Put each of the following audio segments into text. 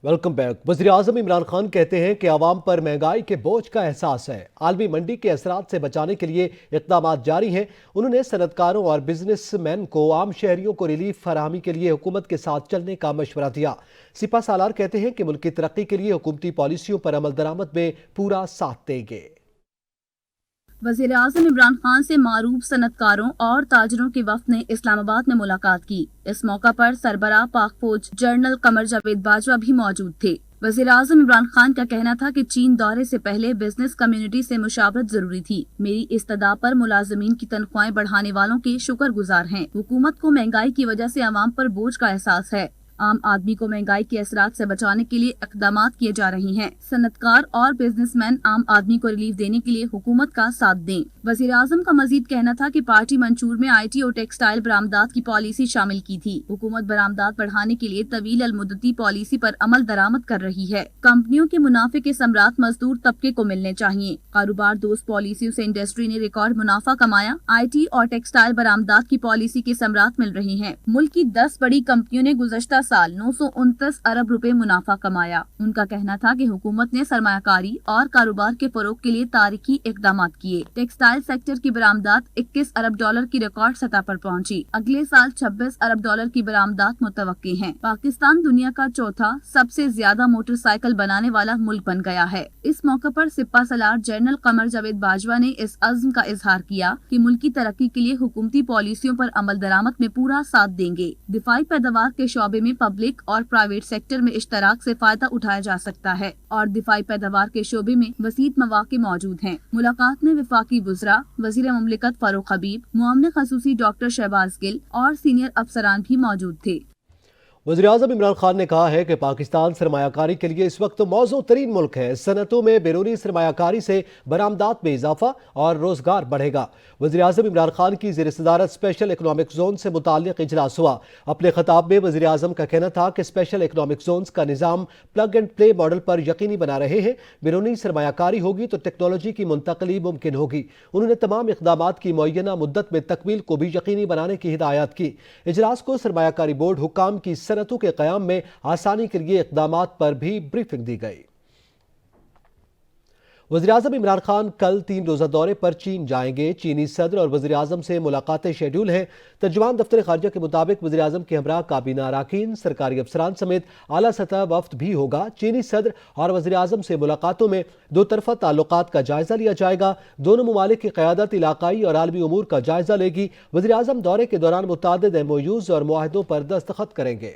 Welcome back. वज़ीर-ए-आज़म इमरान खान कहते हैं कि आवाम पर महंगाई के बोझ का एहसास है। आलमी मंडी के असरात से बचाने के लिए इक़दाम जारी हैं। उन्होंने सनतकारों और बिजनेसमैन को आम शहरियों को रिलीफ फराहमी के लिए हुकूमत के साथ चलने का मशवरा दिया। सिपा सालार कहते हैं कि मुल्क की तरक्की के लिए हुकूमती पॉलिसियों पर अमल दरामद में पूरा साथ देंगे। वज़ीर आज़म इमरान खान से मारूफ सनतकारों और ताजरों के वफ़द ने इस्लामाबाद में मुलाकात की। इस मौका पर सरबराह पाक फौज जनरल कमर जावेद बाजवा भी मौजूद थे। वज़ीर आज़म इमरान खान का कहना था कि चीन दौरे से पहले बिजनेस कम्युनिटी से मुशावरत जरूरी थी। मेरी इस्तदा पर मुलाजमीन की तनख्वाहें बढ़ाने वालों के शुक्रगुजार हैं। हुकूमत को महंगाई की वजह से आवाम पर बोझ का एहसास है। आम आदमी को महंगाई के असरात से बचाने के लिए इक़दाम किए जा रहे हैं। सनतकार और बिजनेसमैन आम आदमी को रिलीफ देने के लिए हुकूमत का साथ दें। वज़ीर आज़म का मजीद कहना था कि पार्टी मंशूर में IT और टेक्सटाइल बरामदात की पॉलिसी शामिल की थी। हुकूमत बरामदात बढ़ाने के लिए तवील अलमुद्दती पॉलिसी पर अमल दरामद कर रही है। कंपनियों के मुनाफे के सम्राट मजदूर तबके को मिलने चाहिए। कारोबार दोस्त पॉलिसियों से इंडस्ट्री ने रिकॉर्ड मुनाफा कमाया। IT और टेक्सटाइल बरामदात की पॉलिसी के सम्राट मिल रहे हैं। मुल्क की 10 बड़ी कंपनियों ने गुज़श्ता साल 929 अरब रुपए मुनाफा कमाया। उनका कहना था कि हुकूमत ने सरमायाकारी और कारोबार के फरोग के लिए तारीखी इक़दाम किए। टेक्सटाइल सेक्टर की बरामदात 21 अरब डॉलर की रिकॉर्ड सतह पर पहुंची। अगले साल 26 अरब डॉलर की बरामदात मुतवक्की हैं। पाकिस्तान दुनिया का चौथा सबसे ज्यादा मोटरसाइकिल बनाने वाला मुल्क बन गया है। इस मौके पर सिपा सालार जनरल कमर जावेद बाजवा ने इस अज़्म का इजहार किया कि मुल्क की तरक्की के लिए हुकूमती पॉलिसियों पर अमल दरामद में पूरा साथ देंगे। दिफाई पैदावार के शोबे में पब्लिक और प्राइवेट सेक्टर में इश्तराक से फायदा उठाया जा सकता है और दिफाई पैदावार के शोबे में वसीत मौक़े मौजूद हैं। मुलाकात में वफाकी वज़रा, वज़ीर मुमलिकत फारूक हबीब, मुआविन ख़ुसूसी डॉक्टर शहबाज गिल और सीनियर अफसरान भी मौजूद थे। वज़ीर-ए-आज़म इमरान खान ने कहा है कि पाकिस्तान सरमायाकारी के लिए इस वक्त मौजूद तरीन मुल्क है। सनतों में बैरूनी सरमायाकारी से बरामदात में इजाफा और रोजगार बढ़ेगा। वज़ीर-ए-आज़म इमरान खान की ज़ेर सदारत स्पेशल इकनॉमिक जोन से मुताल्लिक़ इजलास हुआ। अपने खिताब में वज़ीर-ए-आज़म का कहना था कि स्पेशल इकनॉमिक जोन्स का निज़ाम प्लग एंड प्ले मॉडल पर यकीनी बना रहे हैं। बैरूनी सरमायाकारी होगी तो टेक्नोलॉजी की मुंतकली मुमकिन होगी। उन्होंने तमाम इक़दामात की मुअय्यना मुद्दत में तकमील को भी यकीनी बनाने की हिदायत की। इजलास को सरमायाकारी बोर्ड हुक्काम की सनतों के क़याम में आसानी के लिए इक़दामात पर भी ब्रीफिंग दी गई। वज़ीर-ए-आज़म इमरान खान कल 3 रोज़ा दौरे पर चीन जाएंगे। चीनी सदर और वज़ीर-ए-आज़म से मुलाकातें शेड्यूल हैं। तर्जुमान दफ्तर ख़ारजा के मुताबिक वज़ीर-ए-आज़म के हमरा काबीना अराकीन, सरकारी अफसरान समेत आला सतह वफ़द भी होगा। चीनी सदर और वज़ीर-ए-आज़म से मुलाकातों में दो तरफ़ा ताल्लुकात का जायज़ा लिया जाएगा। दोनों ममालिक की क़यादत इलाकाई और आलमी उमूर का जायज़ा लेगी। वज़ीर-ए-आज़म दौरे के दौरान मुतअद्दिद MOUs और मुआहदों पर दस्तखत करेंगे।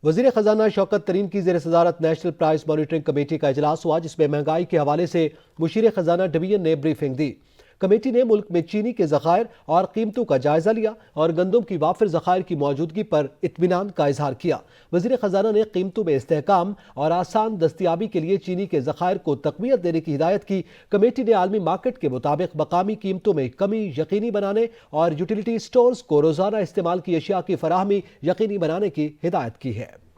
वज़ीर ख़जाना शौकत तरीन की ज़ेर सदारत नेशनल प्राइस मॉनिटरिंग कमेटी का इजलास हुआ, जिसमें महंगाई के हवाले से मुशीर ख़जाना डिवीजन ने ब्रीफिंग दी। कमेटी ने मुल्क में चीनी के ज़खायर और कीमतों का जायज़ा लिया और गंदम की वाफिर ज़खायर की मौजूदगी पर इत्मीनान का इजहार किया। वज़ीर ख़जाना ने कीमतों में इस्तेहकाम और आसान दस्तियाबी के लिए चीनी के ज़खायर को तक़वियत देने की हिदायत की। कमेटी ने आलमी मार्केट के मुताबिक मकामी कीमतों में कमी यकीनी बनाने और यूटिलिटी स्टोर्स को रोज़ाना इस्तेमाल की अशिया की फराहमी यकीनी बनाने की हिदायत की है।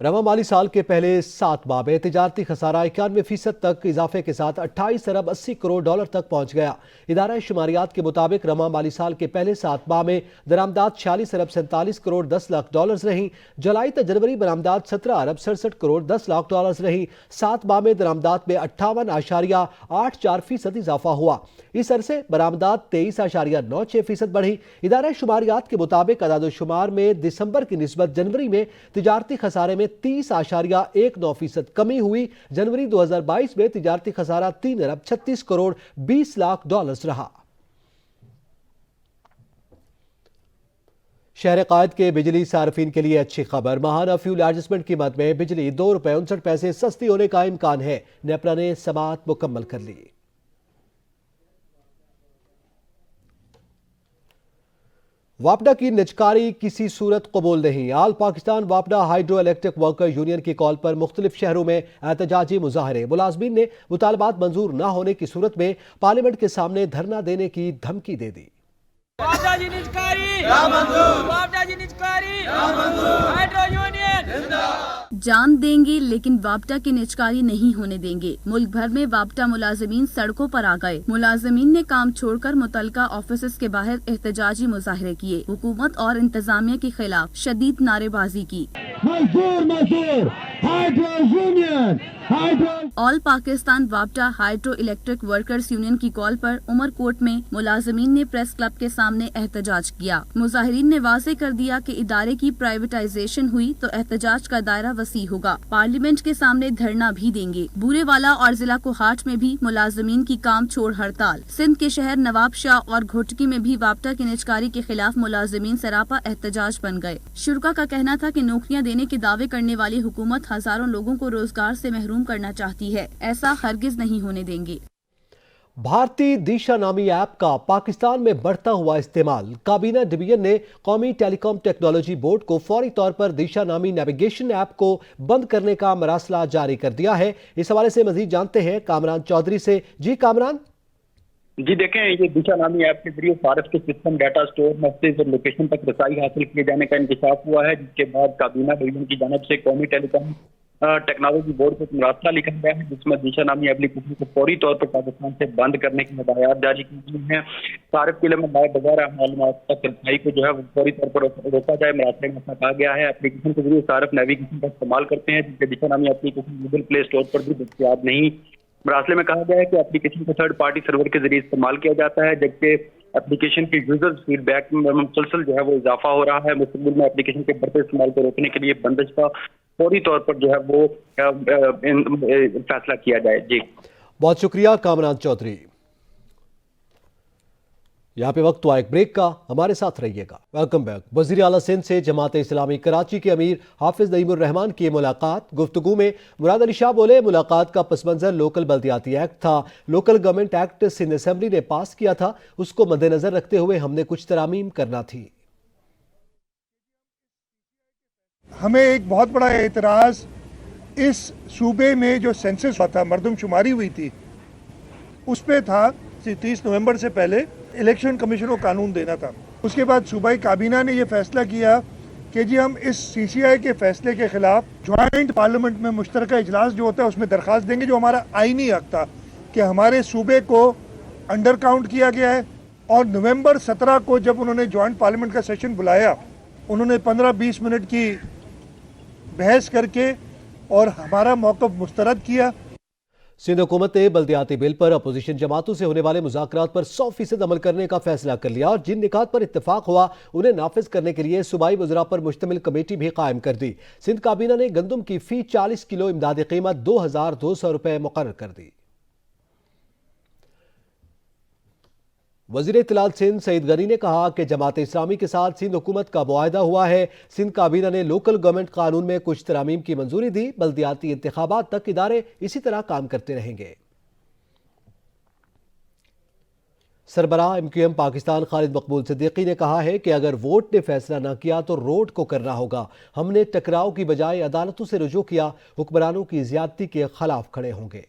रवा माली साल के पहले 7 माह में तिजारती खसारा 91% तक इजाफे के साथ 28 अरब 80 करोड़ डॉलर तक पहुंच गया। इदारा शुमारियात के मुताबिक रवा माली साल के पहले 7 माह में दरामदात 46 अरब 47 करोड़ 10 लाख डॉलर रही। जुलाई तक जनवरी बरामदात 17 अरब 67 करोड़ 10 लाख डॉलर रही। 7 माह में दरामदात में 58.84% इजाफा हुआ। इस अरसे बरामदात 23.96% बढ़ी। इदारा शुमारियात के मुताबिक अदाद-ओ-शुमार में दिसंबर की निस्बत जनवरी में तिजारती खसारे में 30.19% कमी हुई। जनवरी 2022 में तिजारती खसारा 3 अरब 36 करोड़ 20 लाख डॉलर रहा। शहर कायद के बिजली सार्फिन के लिए अच्छी खबर। माहाना फ्यूल एडजस्टमेंट कीमत में बिजली 2 रुपए 59 पैसे सस्ती होने का इम्कान है। नेपरा ने समाअत मुकम्मल कर ली। वापडा की निजकारी किसी सूरत कबूल नहीं। आल पाकिस्तान वापडा हाइड्रो इलेक्ट्रिक वर्कर यूनियन की कॉल पर मुख्तलिफ शहरों में एहतजाजी मुजाहरे। मुलाजमीन ने मुतालबात मंजूर न होने की सूरत में पार्लियामेंट के सामने धरना देने की धमकी दे दी। जान देंगे लेकिन वापटा की निजकारी नहीं होने देंगे। मुल्क भर में वापटा मुलाजिमीन सड़कों पर आ गए। मुलाजिमीन ने काम छोड़कर मुतलका ऑफिस के बाहर एहतजाजी मुजाहरे किए। हुकूमत और इंतजामिया के खिलाफ शदीद नारेबाजी की। ऑल पाकिस्तान वापटा हाइड्रो इलेक्ट्रिक वर्कर्स यूनियन की कॉल पर उमरकोट में मुलाजिमीन ने प्रेस क्लब के सामने एहतजाज किया। मुजाहिरीन ने वाज़ेह कर दिया कि इदारे की प्राइवेटाइजेशन हुई तो एहतजाज का दायरा वसी होगा। पार्लियामेंट के सामने धरना भी देंगे। बूरेवाला और जिला कोहाट में भी मुलाजिमीन की काम छोड़ हड़ताल। सिंध के शहर नवाब शाह और घोटकी में भी वापटा की निजकारी के खिलाफ मुलाजिमीन सरापा एहतजाज बन गए। शुरका का कहना था कि नौकरियां देने के दावे करने वाली हुकूमत हजारों लोगों को रोजगार से महरूम करना चाहती है। ऐसा हरगिज नहीं होने देंगे। भारतीय दिशा नामी ऐप का पाकिस्तान में बढ़ता हुआ इस्तेमाल। काबीना डिवीजन ने कौमी टेलीकॉम टेक्नोलॉजी बोर्ड को फौरी तौर पर दिशा नामी नेविगेशन ऐप को बंद करने का मरासला जारी कर दिया है। इस हवाले से मजीद जानते हैं कामरान चौधरी से। जी कामरान। जी देखें, ये दिशा नामी ऐप के जरिए सार्फ के सिस्टम, डाटा स्टोर, मैसेज और लोकेशन तक रसाई हासिल किए जाने का इंकशाफ हुआ है, जिसके बाद काबीना डिवीजन की जानिब से कौमी टेलीकॉम टेक्नोलॉजी बोर्ड को मरासला लिखा गया है, जिसमें दिशा नामी एप्लीकेशन को फौरी तौर पर पाकिस्तान से बंद करने की हिदायत जारी की गई है। सार्फ के लिए लाए बगैर मालूमात तक रसाई को जो है वो फौरी तौर पर रोका जाए। मरासले में ऐसा कहा गया है। एप्लीकेशन के जरिए सार्फ नेविगेशन का इस्तेमाल करते हैं, जिसके दिशा नामी एप्लीकेशन गूगल प्ले स्टोर पर भी दस्तयाब नहीं। मरासले में कहा गया है कि एप्लीकेशन को थर्ड पार्टी सर्वर के जरिए इस्तेमाल किया जाता है, जबकि एप्लीकेशन की यूजर फीडबैक में मुसलसल जो है वो इजाफा हो रहा है। मुस्तकबिल में एप्लीकेशन के बढ़ते इस्तेमाल को रोकने के लिए बंदिश का फौरी तौर पर जो है वो फैसला किया जाए। जी बहुत शुक्रिया कामरान चौधरी। यहाँ पे वक्त हुआ एक ब्रेक का, हमारे साथ रहिएगा। Welcome back. वज़ीर आला सिंध से जमात इस्लामी कराची के अमीर हाफिज नईमुर रहमान की मुलाकात। गुफ्तगू में मुराद अली शाह बोले, मुलाकात का पस मंजर लोकल बल्दियाती एक्ट था। Local government act Sindh assembly ने पास किया था, उसको मद्देनजर रखते हुए हमने कुछ तरामीम करना थी। हमें एक बहुत बड़ा एतराज़ इस सूबे में जो सेंसस हुआ था, मरदमशुमारी हुई थी, उस पे था 30 नवंबर से पहले इलेक्शन कमीशन को कानून देना था। उसके बाद सूबाई काबीना ने यह फैसला किया कि जी हम इस CCI के फैसले के खिलाफ ज्वाइंट पार्लियामेंट में मुश्तरका इजलास जो होता है उसमें दरख्वास्त देंगे, जो हमारा आईनी हक था कि हमारे सूबे को अंडर काउंट किया गया है। और नवंबर 17 को जब उन्होंने ज्वाइंट पार्लियामेंट का सेशन बुलाया, उन्होंने 15-20 मिनट की बहस करके और हमारा मौक़िफ़ मुस्तरद किया। सिंध हुकूमत ने बल्दियाती बिल पर अपोजिशन जमातों से होने वाले मुज़ाकरात पर 100% अमल करने का फैसला कर लिया और जिन निकात पर इत्तेफाक हुआ उन्हें नाफिज करने के लिए सूबाई वज़रा पर मुश्तमिल कमेटी भी कायम कर दी। सिंध काबीना ने गंदम की फी 40 किलो इमदादी कीमत 2200 रुपये मुकर्रर कर दी। वज़ीर इत्तलात सिंध सईद गनी ने कहा कि जमात इस्लामी के साथ सिंध हुकूमत का मुआहदा हुआ है। सिंध काबीना ने लोकल गवर्नमेंट कानून में कुछ तरामीम की मंजूरी दी। बल्दियाती इंतखाबात तक इदारे इसी तरह काम करते रहेंगे। सरबराह MQM पाकिस्तान खालिद मकबूल सिद्दीकी ने कहा है कि अगर वोट ने फैसला न किया तो रोड को करना होगा। हमने टकराव की बजाय अदालतों से रुजू किया, हुक्मरानों की ज्यादती के खिलाफ खड़े होंगे।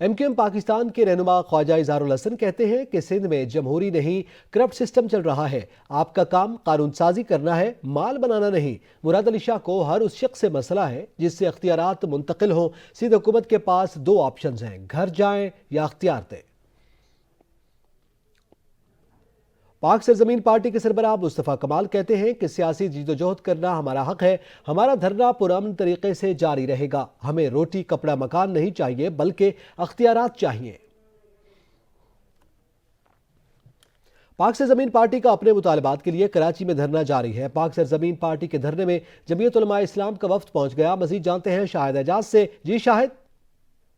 MQM पाकिस्तान के रहनुमा ख्वाजा इज़हारुल हसन कहते हैं कि सिंध में जमहूरी नहीं करप्ट सिस्टम चल रहा है। आपका काम कानून साजी करना है, माल बनाना नहीं। मुराद अली शाह को हर उस शख्स से मसला है जिससे अख्तियारात मुंतकिल हों। सिंध हुकूमत के पास 2 ऑप्शंस हैं, घर जाएं या अख्तियार दें। पाक सरजमीन पार्टी के सरबराह मुस्तफ़ा कमाल कहते हैं कि सियासी जीदोजहद करना हमारा हक है। हमारा धरना पुरअमन तरीके से जारी रहेगा। हमें रोटी कपड़ा मकान नहीं चाहिए बल्कि अख्तियारात चाहिए। पाक सरजमीन पार्टी का अपने मुतालबात के लिए कराची में धरना जारी है। पाक सरजमीन पार्टी के धरने में जमीयत उलमा इस्लाम का वफ्द पहुंच गया। मजीद जानते हैं शाहिद एजाज से। जी शाहिद।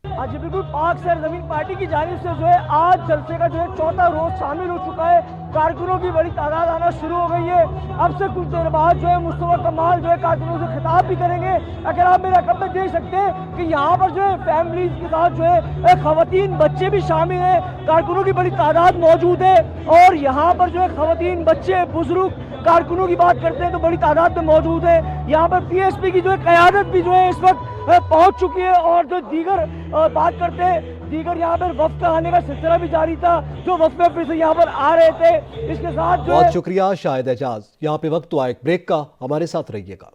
आज बिल्कुल पाक सरजमीन पार्टी की जानिब से जो है आज जलसे का जो है 4था रोज शामिल हो चुका है। कारकुनों की बड़ी तादाद आना शुरू हो गई है। अब से कुछ देर बाद जो है मुस्तफा कमाल जो है कारकुनों से खिताब भी करेंगे। अगर आप मेरे रकम में देख सकते हैं कि यहाँ पर जो है फैमिलीज के साथ जो है खवातीन बच्चे भी शामिल हैं। कारकुनों की बड़ी तादाद मौजूद है और यहाँ पर जो है खवातीन बच्चे बुजुर्ग कारकुनों की बात करते हैं तो बड़ी तादाद में मौजूद है। यहाँ पर PSP की जो है क़यादत भी जो है इस वक्त पहुंच चुकी है और जो दीगर बात करते हैं, दीगर यहाँ पर वफ्द का आने का सिलसिला भी जारी था, जो वफ्द में फिर से यहाँ पर आ रहे थे। इसके साथ जो बहुत शुक्रिया शाहिद एजाज। यहाँ पे वक्त हुआ एक ब्रेक का, हमारे साथ रहिएगा।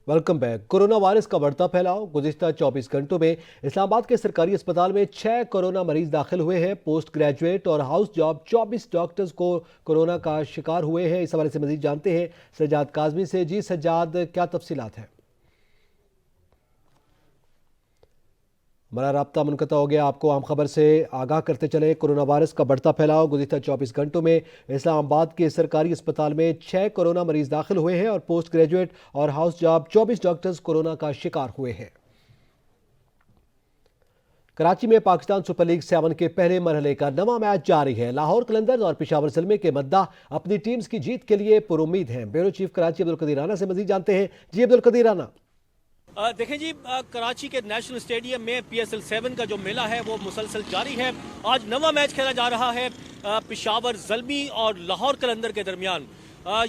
Welcome back. कोरोना वायरस का बढ़ता फैलाव। गुज़िश्ता 24 घंटों में इस्लामाबाद के सरकारी अस्पताल में 6 कोरोना मरीज दाखिल हुए हैं। पोस्ट ग्रेजुएट और हाउस जॉब 24 डॉक्टर्स को कोरोना का शिकार हुए हैं। इस हवाले से मजीद जानते हैं सज्जाद काज़मी से। जी सज्जाद, क्या तफसीलात हैं? हमारा राब्ता मुनक़ता हो गया। आपको आम खबर से आगाह करते चले। कोरोना वायरस का बढ़ता फैलाव। गुज़िश्ता 24 घंटों में इस्लामाबाद के सरकारी अस्पताल में 6 कोरोना मरीज दाखिल हुए हैं और पोस्ट ग्रेजुएट और हाउस जॉब 24 डॉक्टर्स कोरोना का शिकार हुए हैं। कराची में पाकिस्तान सुपर लीग 7 के पहले मरहले का नवा मैच जारी है। लाहौर कलंदर्स और पेशावर ज़ल्मी के मद्दाह अपनी टीम्स की जीत के लिए पुरुम्मीद हैं। ब्यूरो चीफ कराची अब्दुल कदीर राना से मजीद जानते हैं। जी अब्दुल कदीर राना। देखें जी, कराची के नेशनल स्टेडियम में PSL 7 का जो मेला है वो मुसलसल जारी है। आज नवा मैच खेला जा रहा है पेशावर ज़ल्मी और लाहौर कलंदर के दरमियान।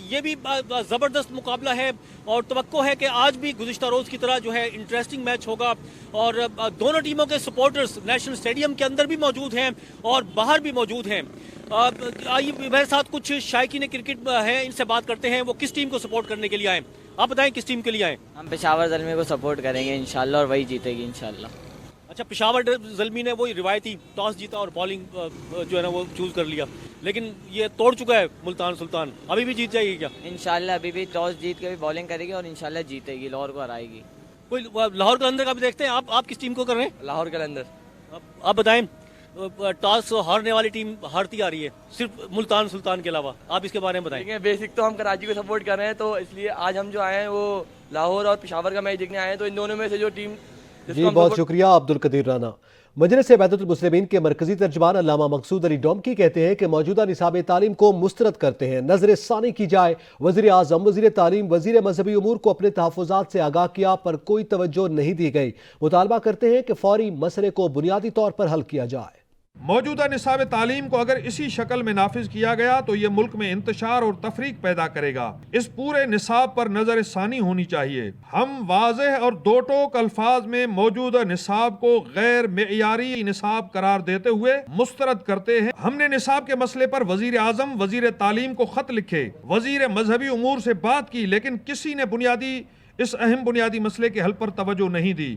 ये भी ज़बरदस्त मुकाबला है और तवक्को है कि आज भी गुज़िश्ता रोज़ की तरह जो है इंटरेस्टिंग मैच होगा। और दोनों टीमों के सपोर्टर्स नेशनल स्टेडियम के अंदर भी मौजूद हैं और बाहर भी मौजूद हैं। आइए मेरे साथ कुछ शायकीन क्रिकेट हैं, इनसे बात करते हैं वो किस टीम को सपोर्ट करने के लिए आए। आप बताएं किस टीम के लिए आए? हम पेशावर ज़ल्मी को सपोर्ट करेंगे इंशाल्लाह और वही जीतेगी इंशाल्लाह। अच्छा, पेशावर ज़ल्मी ने वही रिवायती टॉस जीता और बॉलिंग जो है ना वो चूज कर लिया, लेकिन ये तोड़ चुका है मुल्तान सुल्तान। अभी भी जीत जाएगी क्या? इंशाल्लाह अभी भी टॉस जीत के भी बॉलिंग करेगी और इंशाल्लाह जीतेगी, लाहौर को हराएगी। कोई लाहौर कलंदर का भी देखते हैं। आप किस टीम को कर रहे हैं? लाहौर कलंदर। आप बताएं, टॉस हारने वाली टीम हारती आ रही है सिर्फ मुल्तान सुल्तान के अलावा, आप इसके बारे में बताएं। देखिए, बेसिक तो हम कराची को सपोर्ट कर रहे हैं, तो इसलिए आज हम जो आए हैं वो लाहौर और पेशावर का मैच देखने आए हैं। तो इन दोनों में से जो टीम जी बहुत शुक्रिया अब्दुल कदीर राना। मजलिस बहतुल मुस्लिमीन के मरकजी तर्जमान अल्लामा मकसूद अली डोमकी कहते हैं कि मौजूदा निसाब तालीम को मुस्तरद करते हैं। नजर सानी की जाए। वज़ीर आज़म, वज़ीर तालीम, वज़ीर मजहबी उमूर को अपने तहफ़्फ़ुज़ात से आगाह किया पर कोई तवज्जो नहीं दी गई। मुतालबा करते हैं कि फौरी मसले को बुनियादी तौर पर हल किया जाए। मौजूदा निसाब तालीम को अगर इसी शक्ल में नाफिज किया गया तो ये मुल्क में इंतशार और तफरीक पैदा करेगा। इस पूरे निसाब पर नजर सानी होनी चाहिए। हम वाज़ेह और दो टोक अल्फाज में मौजूदा निसाब को गैर मेयारी निसाब करार देते हुए मुस्तरद करते हैं। हमने निसाब के मसले पर वजीर आजम, वजीर तालीम को खत लिखे, वजीर मजहबी उमूर से बात की, लेकिन किसी ने इस अहम बुनियादी मसले के हल पर तवज्जो नहीं दी।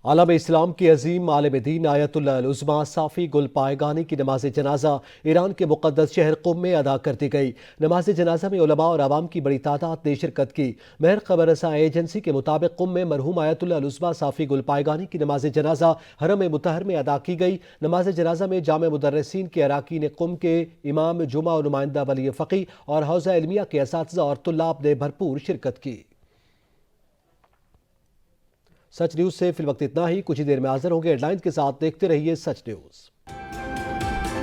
आलम इस्लाम की अजीम आलिम दीन आयतुल्लाह अल उज़्मा साफ़ी गुल पायगानी की नमाज जनाजा ईरान के मुक़द्दस शहर कुम में अदा कर दी गई। नमाज जनाजा में उलमा और आवाम की बड़ी तादाद ने शिरकत की। महर खबर रसा एजेंसी के मुताबिक कुम में मरहूम आयतुल्लाह अल उज़्मा साफ़ी गुल पायगानी की नमाज जनाजा हरम मुतहर में अदा की गई। नमाज जनाजा में जामे मुदर्रिसीन के अराकीन कुम के इमाम जुमा और नुमाइंदा वली फ़क़ी और हौज़ा इल्मिया के असातिज़ा और तुल्लाब ने भरपूर शिरकत की। सच न्यूज़ से फिल वक्त इतना ही। कुछ ही देर में हाजिर होंगे हेडलाइंस के साथ। देखते रहिए सच न्यूज़।